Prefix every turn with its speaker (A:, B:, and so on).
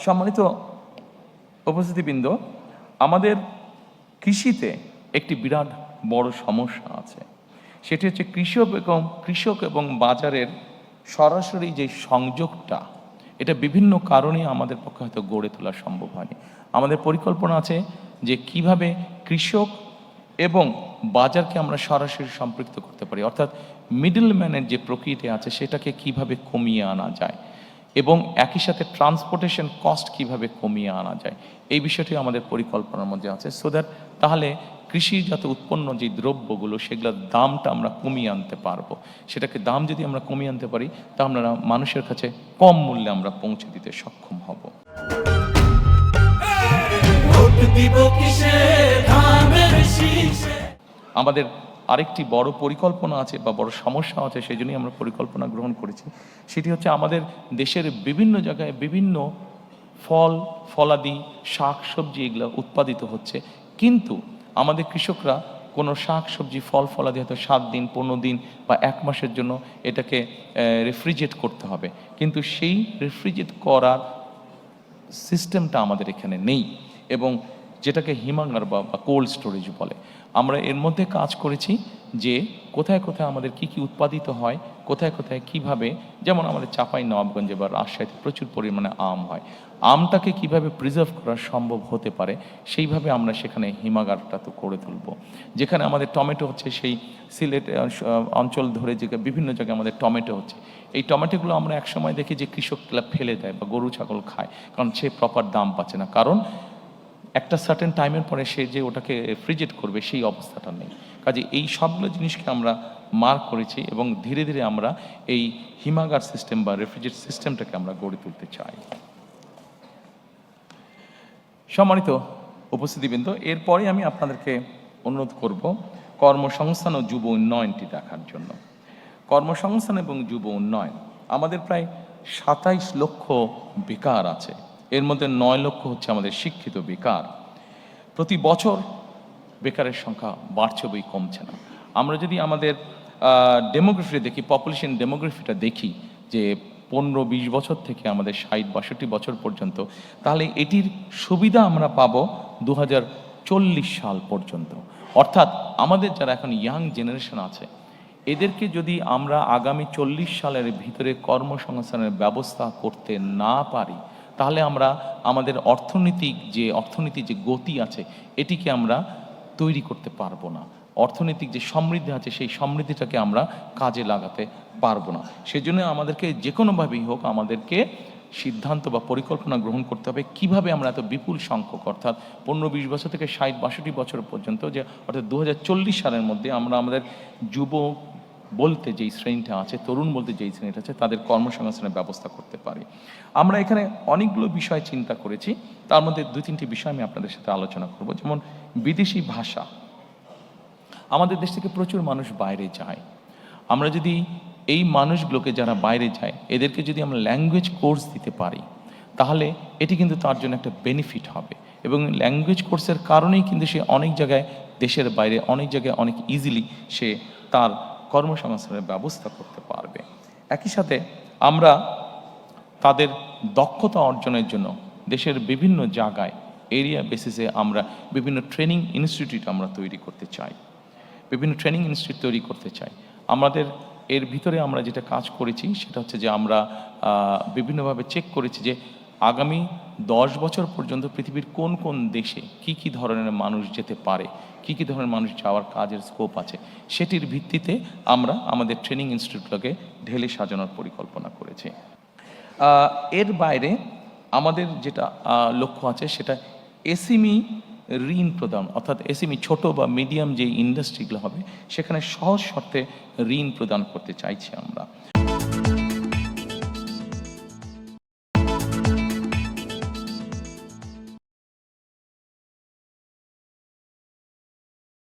A: সম্মানিত উপস্থিতিবৃন্দ, আমাদের কৃষিতে একটি বিরাট বড় সমস্যা আছে। সেটি হচ্ছে কৃষক এবং বাজারের সরাসরি যে সংযোগটা, এটা বিভিন্ন কারণে আমাদের পক্ষে হয়তো গড়ে তোলা সম্ভব হয়নি। আমাদের পরিকল্পনা আছে যে কিভাবে কৃষক এবং বাজারকে আমরা সরাসরি সম্পৃক্ত করতে পারি, অর্থাৎ মিডলম্যানের যে প্রকৃতি আছে সেটাকে কিভাবে কমিয়ে আনা যায় এবং একই সাথে ট্রান্সপোর্টেশন কস্ট কিভাবে কমিয়ে আনা যায়, এই বিষয়টি আমাদের পরিকল্পনার মধ্যে আছে। সো দ্যাট তাহলে কৃষিজাত উৎপন্ন যে দ্রব্যগুলো সেগুলোর দামটা আমরা কমিয়ে আনতে পারবো। সেটাকে দাম যদি আমরা কমিয়ে আনতে পারি তা আমরা মানুষের কাছে কম মূল্যে আমরা পৌঁছে দিতে সক্ষম হব। আমাদের আরেকটি বড় পরিকল্পনা আছে বা বড় সমস্যা আছে, সেই জন্যই আমরা পরিকল্পনা গ্রহণ করেছি। সেটি হচ্ছে আমাদের দেশের বিভিন্ন জায়গায় বিভিন্ন ফল ফলাদি শাক সবজি এগুলো উৎপাদিত হচ্ছে, কিন্তু আমাদের কৃষকরা কোনো শাক সবজি ফল ফলাদি হয়তো 7 দিন 15 দিন বা 1 মাসের জন্য এটাকে রেফ্রিজারেট করতে হবে, কিন্তু সেই রেফ্রিজারেট করার সিস্টেমটা আমাদের এখানে নেই, এবং যেটাকে হিমাগার বা কোল্ড স্টোরেজ বলে। আমরা এর মধ্যে কাজ করেছি যে কোথায় কোথায় আমাদের কি কি উৎপাদিত হয়, কোথায় কোথায় কিভাবে, যেমন আমাদের চাঁপাই নবাবগঞ্জে বা রাজশাহীতে প্রচুর পরিমাণে আম হয়, আমটাকে কিভাবে প্রিজার্ভ করা সম্ভব হতে পারে সেইভাবে আমরা সেখানে হিমাগারটা তো করে তুলব। যেখানে আমাদের টমেটো হচ্ছে, সেই সিলেট অঞ্চল ধরে যে বিভিন্ন জায়গায় আমাদের টমেটো হচ্ছে, এই টমেটোগুলো আমরা একসময় দেখি যে কৃষকরা ফেলে দেয় বা গরু ছাগল খায়, কারণ সে প্রপার দাম পাচ্ছে না, কারণ একটা সার্টেন টাইমের পরে সে যে ওটাকে রেফ্রিজারেট করবে সেই অবস্থাটা নেই। কাজে এই সবগুলো জিনিসকে আমরা মার্ক করেছি এবং ধীরে ধীরে আমরা এই হিমাগার সিস্টেম বা রেফ্রিজারেট সিস্টেমটাকে আমরা গড়ে তুলতে চাই। সম্মানিত উপস্থিতিবৃন্দ, এরপরে আমি আপনাদেরকে অনুরোধ করব কর্মসংস্থান ও যুব উন্নয়নটি দেখার জন্য। কর্মসংস্থান এবং যুব উন্নয়ন, আমাদের প্রায় 27 লক্ষ বেকার আছে, এর মধ্যে 9 লক্ষ হচ্ছে আমাদের শিক্ষিত বেকার। প্রতি বছর বেকারের সংখ্যা বাড়ছে বই কমছে না। আমরা যদি আমাদের ডেমোগ্রাফি দেখি, পপুলেশন ডেমোগ্রাফিটা দেখি যে 15-20 বছর থেকে আমাদের 60-62 বছর পর্যন্ত, তাহলে এটির সুবিধা আমরা পাবো 2040 সাল পর্যন্ত। অর্থাৎ আমাদের যারা এখন ইয়াং জেনারেশন আছে, এদেরকে যদি আমরা আগামী 40 সালের ভিতরে কর্মসংস্থানের ব্যবস্থা করতে না পারি, তাহলে আমরা আমাদের অর্থনীতির যে গতি আছে এটিকে আমরা তৈরি করতে পারবো না। অর্থনৈতিক যে সমৃদ্ধি আছে সেই সমৃদ্ধিটাকে আমরা কাজে লাগাতে পারবো না। সেজন্য আমাদেরকে যে কোনোভাবেই হোক আমাদেরকে সিদ্ধান্ত বা পরিকল্পনা গ্রহণ করতে হবে কিভাবে আমরা এত বিপুল সংখ্যক, অর্থাৎ 15-20 বছর থেকে 60-62 বছর পর্যন্ত, যে অর্থাৎ 2040 সালের মধ্যে আমরা আমাদের যুব বলতে যেই শ্রেণীটা আছে, তরুণ বলতে যেই শ্রেণীটা আছে, তাদের কর্মসংস্থানের ব্যবস্থা করতে পারি। আমরা এখানে অনেকগুলো বিষয় চিন্তা করেছি, তার মধ্যে 2-3টি বিষয় আমি আপনাদের সাথে আলোচনা করব। যেমন বিদেশি ভাষা, আমাদের দেশ থেকে প্রচুর মানুষ বাইরে যায়। আমরা যদি এই মানুষগুলোকে যারা বাইরে যায় এদেরকে যদি আমরা ল্যাঙ্গুয়েজ কোর্স দিতে পারি, তাহলে এটি কিন্তু তার জন্য একটা বেনিফিট হবে, এবং ল্যাঙ্গুয়েজ কোর্সের কারণেই কিন্তু সে অনেক জায়গায় দেশের বাইরে অনেক জায়গায় অনেক ইজিলি সে তার কর্মসংস্থানের ব্যবস্থা করতে পারবে। একই সাথে আমরা তাদের দক্ষতা অর্জনের জন্য দেশের বিভিন্ন জায়গায় এরিয়া বেসিসে আমরা বিভিন্ন ট্রেনিং ইনস্টিটিউট আমরা তৈরি করতে চাই, বিভিন্ন ট্রেনিং ইনস্টিটিউট তৈরি করতে চাই। আমাদের এর ভিতরে আমরা যেটা কাজ করেছি সেটা হচ্ছে যে আমরা বিভিন্নভাবে চেক করেছি যে আগামী 10 বছর পর্যন্ত পৃথিবীর কোন কোন দেশে কি কি ধরনের মানুষ যেতে পারে, কি কি ধরনের মানুষ যাওয়ার কাজের স্কোপ আছে, সেটির ভিত্তিতে আমরা আমাদের ট্রেনিং ইনস্টিটিউটটাকে ঢেলে সাজানোর পরিকল্পনা করেছি। এর বাইরে আমাদের যেটা লক্ষ্য আছে সেটা এসএমই ঋণ প্রদান, অর্থাৎ এসএমই ছোট বা মিডিয়াম যে ইন্ডাস্ট্রিগুলো হবে সেখানে সহজ শর্তে ঋণ প্রদান করতে চাইছি আমরা।